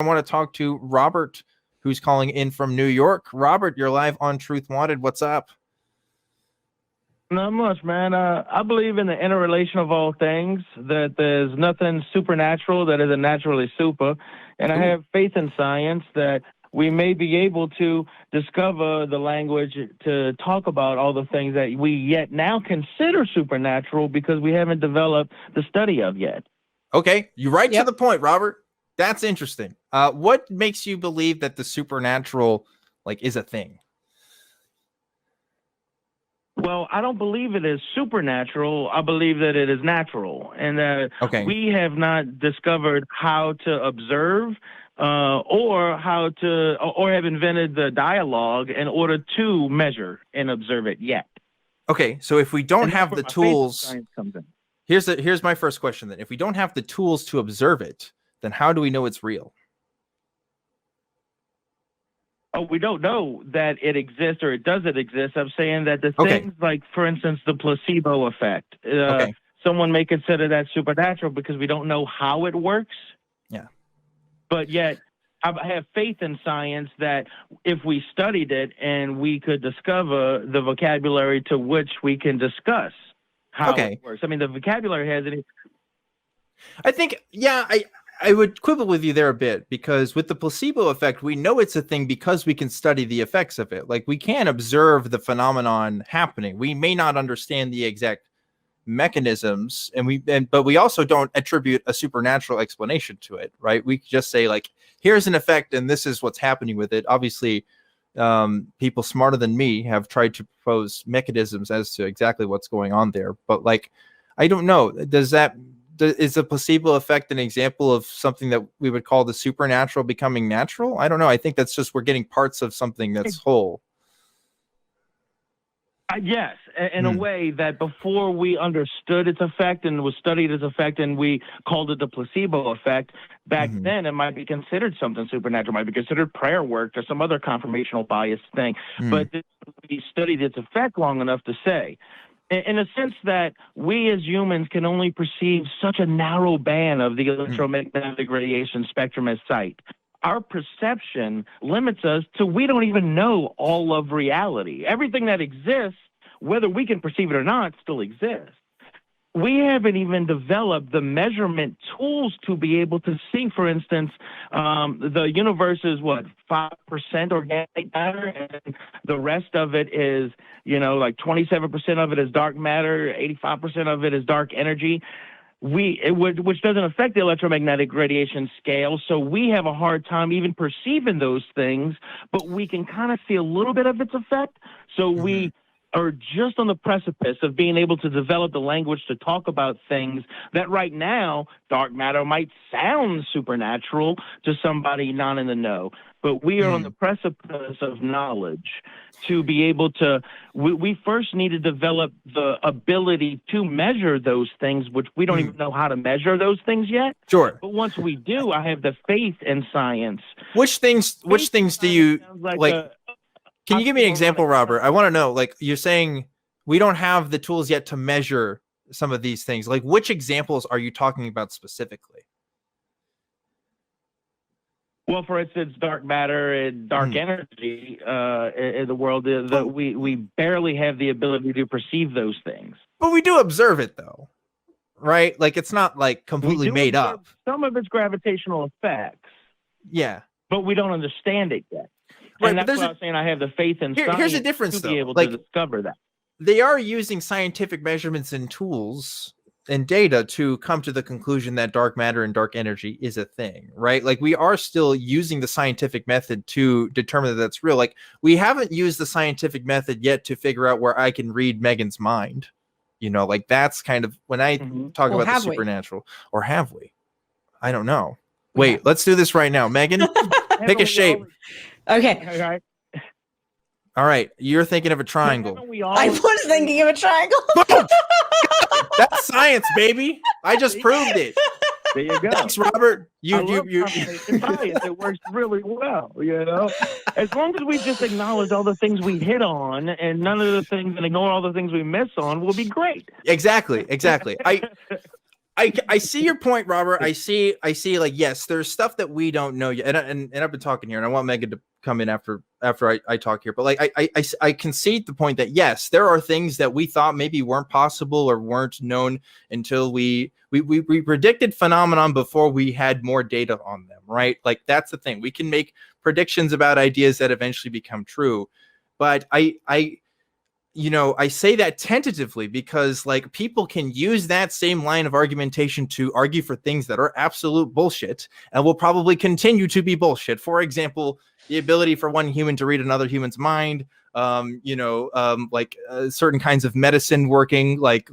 I want to talk to Robert, who's calling in from New York. Robert, you're live on Truth Wanted. What's up? Not much, man. I believe in the interrelation of all things, that there's nothing supernatural that isn't naturally super. And I have faith in science that we may be able to discover the language to talk about all the things that we yet now consider supernatural because we haven't developed the study of yet. Okay, you're right to the point, Robert. That's interesting. What makes you believe that the supernatural is a thing? Well, I don't believe it is supernatural. I believe that it is natural, and that we have not discovered how to observe or have invented the dialogue in order to measure and observe it yet. Okay, so if we don't have the tools, here's my first question then. If we don't have the tools to observe it, then how do we know it's real? Oh, we don't know that it exists or it doesn't exist. I'm saying that the things like, for instance, the placebo effect, someone may consider that supernatural because we don't know how it works. Yeah. But yet I have faith in science that if we studied it and we could discover the vocabulary to which we can discuss how it works. I mean, the vocabulary has any. I think, I would quibble with you there a bit, because with the placebo effect, we know it's a thing because we can study the effects of it. Like, we can observe the phenomenon happening. We may not understand the exact mechanisms, but we also don't attribute a supernatural explanation to it, right? We just say, like, here's an effect and this is what's happening with it. Obviously, people smarter than me have tried to propose mechanisms as to exactly what's going on there. But, like, I don't know. Is the placebo effect an example of something that we would call the supernatural becoming natural? I don't know. I think that's just we're getting parts of something that's whole. Yes, in a way that before we understood its effect and was studied its effect and we called it the placebo effect, back then it might be considered something supernatural, might be considered prayer work or some other confirmational bias thing. But we studied its effect long enough to say, in a sense that we as humans can only perceive such a narrow band of the electromagnetic radiation spectrum as sight. Our perception limits us to we don't even know all of reality. Everything that exists, whether we can perceive it or not, still exists. We haven't even developed the measurement tools to be able to see, for instance, the universe is 5% organic matter, and the rest of it is, 27% of it is dark matter, 85% of it is dark energy. Which doesn't affect the electromagnetic radiation scale, so we have a hard time even perceiving those things, but we can kind of see a little bit of its effect. So we are just on the precipice of being able to develop the language to talk about things that right now, dark matter might sound supernatural to somebody not in the know. But we are on the precipice of knowledge to be able to, we first need to develop the ability to measure those things, which we don't even know how to measure those things yet. Sure. But once we do, I have the faith in science. Which things do you like? Can you give me an example, Robert? I want to know, like, you're saying we don't have the tools yet to measure some of these things. Like, which examples are you talking about specifically? Well, for instance, dark matter and dark energy in the world, we barely have the ability to perceive those things. But we do observe it, though, right? Like, it's not, like, completely made up. Some of its gravitational effects. Yeah. But we don't understand it yet. Right, and that's what I was saying. I have the faith in science here's the difference, to be able to discover that. They are using scientific measurements and tools and data to come to the conclusion that dark matter and dark energy is a thing, right? Like, we are still using the scientific method to determine that that's real. Like, we haven't used the scientific method yet to figure out where I can read Megan's mind. Like, that's kind of when I talk about the supernatural. Or have we? I don't know. Wait, let's do this right now. Megan, pick a shape. Okay. All right. You're thinking of a triangle. I was thinking of a triangle. That's science, baby. I just proved it. There you go. Thanks, Robert. Science. It works really well, As long as we just acknowledge all the things we hit on and none of the things and ignore all the things we miss on, we'll be great. Exactly. I see your point, Robert. I see like, yes, there's stuff that we don't know yet. And I've been talking here, and I want Megan to come in after I talk here. But like I concede the point that yes, there are things that we thought maybe weren't possible or weren't known until we predicted phenomenon before we had more data on them, right? Like that's the thing. We can make predictions about ideas that eventually become true. But I say that tentatively because like people can use that same line of argumentation to argue for things that are absolute bullshit and will probably continue to be bullshit. For example, the ability for one human to read another human's mind, certain kinds of medicine working, like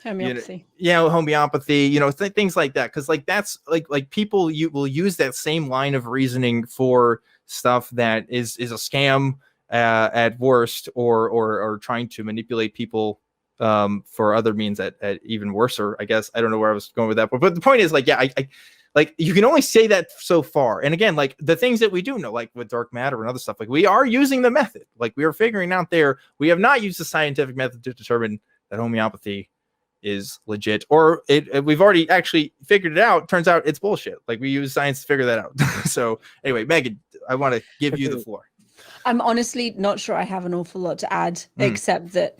Homeopathy. Homeopathy, things like that. Because like that's like people you will use that same line of reasoning for stuff that is a scam at worst, or trying to manipulate people for other means at even worser. I guess I don't know where I was going with that, but the point is like, yeah, I like you can only say that so far. And again, like the things that we do know, like with dark matter and other stuff, like we are using the method, like we are figuring out there. We have not used the scientific method to determine that homeopathy is legit, or we've already actually figured it out. Turns out it's bullshit. Like we use science to figure that out. So anyway, Megan, I want to give you the floor. I'm honestly not sure I have an awful lot to add, except that,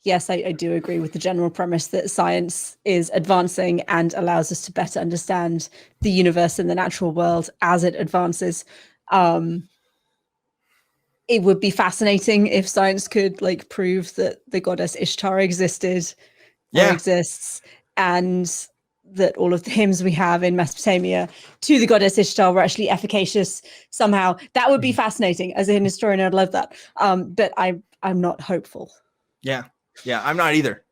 yes, I do agree with the general premise that science is advancing and allows us to better understand the universe and the natural world as it advances. It would be fascinating if science could like prove that the goddess Ishtar existed or exists, and that all of the hymns we have in Mesopotamia to the goddess Ishtar were actually efficacious somehow. That would be fascinating. As a historian, I'd love that. But I'm not hopeful. Yeah, I'm not either.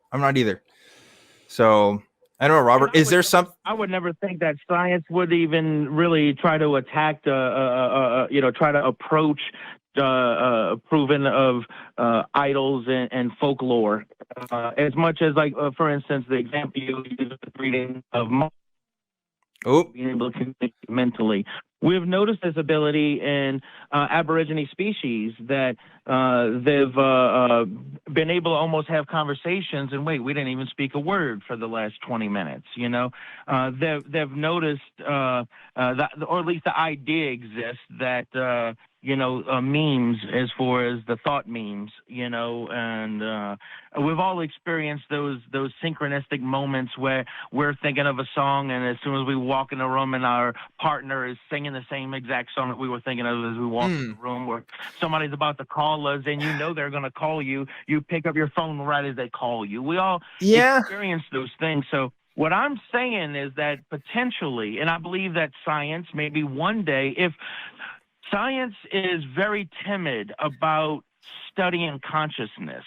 So I don't know, Robert. Is there some? I would never think that science would even really try to attack try to approach proven of idols and folklore as much as like for instance the example you used the reading of being able to connect mentally. We've noticed this ability in Aborigine species that they've been able to almost have conversations and wait, we didn't even speak a word for the last 20 minutes. They've noticed that, or at least the idea exists that memes as far as the thought memes, and we've all experienced those synchronistic moments where we're thinking of a song, and as soon as we walk in the room and our partner is singing the same exact song that we were thinking of as we walk in the room, or somebody's about to call us and they're going to call you, you pick up your phone right as they call you. We all experience those things. So what I'm saying is that potentially, and I believe that science, maybe one day, if science is very timid about studying consciousness,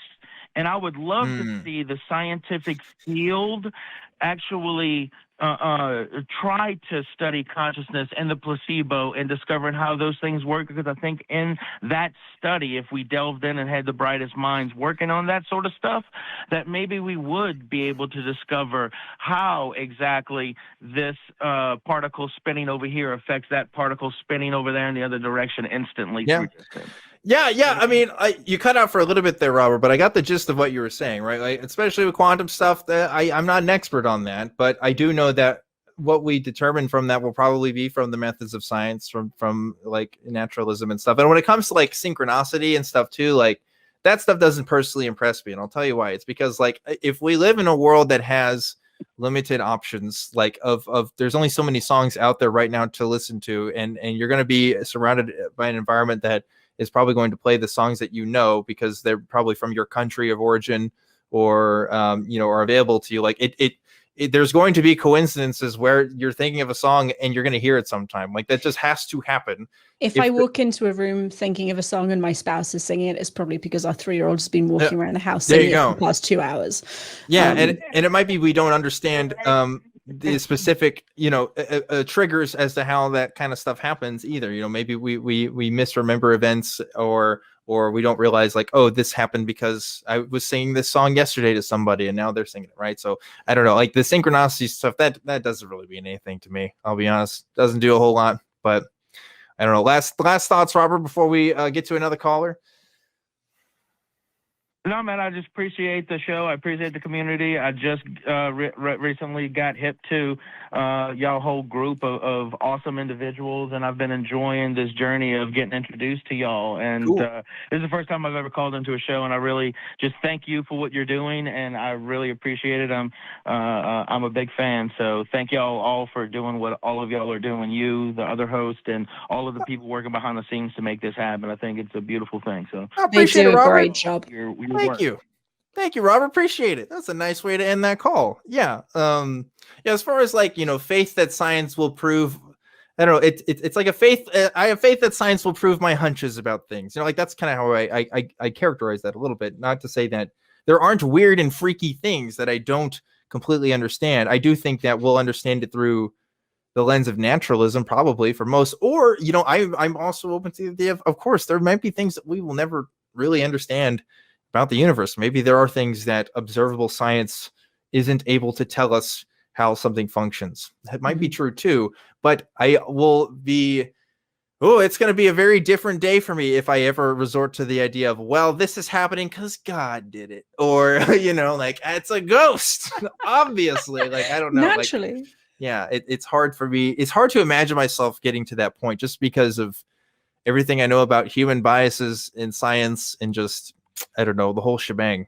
and I would love to see the scientific field actually try to study consciousness and the placebo and discovering how those things work, because I think in that study, if we delved in and had the brightest minds working on that sort of stuff, that maybe we would be able to discover how exactly this particle spinning over here affects that particle spinning over there in the other direction instantly. Yeah. I mean, you cut out for a little bit there, Robert, but I got the gist of what you were saying, right? Like, especially with quantum stuff, that I'm not an expert on that, but I do know that what we determine from that will probably be from the methods of science, from like naturalism and stuff. And when it comes to like synchronicity and stuff too, like that stuff doesn't personally impress me. And I'll tell you why. It's because like if we live in a world that has limited options, like of there's only so many songs out there right now to listen to, and you're going to be surrounded by an environment that is probably going to play the songs that because they're probably from your country of origin, or are available to you. Like there's going to be coincidences where you're thinking of a song and you're going to hear it sometime. Like that just has to happen. If I walk into a room thinking of a song and my spouse is singing it, it's probably because our 3-year-old has been walking around the house singing it for the past 2 hours. Yeah, and it might be we don't understand the specific triggers as to how that kind of stuff happens either. Maybe we misremember events, or we don't realize like, oh, this happened because I was singing this song yesterday to somebody and now they're singing it, right? So I don't know, like the synchronicity stuff, that doesn't really mean anything to me, I'll be honest. Doesn't do a whole lot, but I don't know. Last thoughts, Robert, before we get to another caller. No, man, I just appreciate the show. I appreciate the community. I just recently got hip to y'all whole group of awesome individuals, and I've been enjoying this journey of getting introduced to y'all. And Cool. this is the first time I've ever called into a show, and I really just thank you for what you're doing, and I really appreciate it. I'm a big fan, so thank y'all all for doing what all of y'all are doing. You, the other host, and all of the people working behind the scenes to make this happen. I think it's a beautiful thing. So I They appreciate do it, a Robert. great job. Thank you. Thank you, Robert. Appreciate it. That's a nice way to end that call. Yeah. Yeah. As far as like, faith that science will prove, I don't know. It's like a faith. I have faith that science will prove my hunches about things. Like that's kind of how I characterize that a little bit. Not to say that there aren't weird and freaky things that I don't completely understand. I do think that we'll understand it through the lens of naturalism, probably for most. Or, I'm also open to the idea of course, there might be things that we will never really understand about the universe. Maybe there are things that observable science isn't able to tell us how something functions. That might be true too, but I will be, it's going to be a very different day for me if I ever resort to the idea of, well, this is happening because God did it. Or, like it's a ghost, obviously. Like, I don't know. Naturally. Like, yeah, it's hard for me. It's hard to imagine myself getting to that point just because of everything I know about human biases in science and just, I don't know, the whole shebang.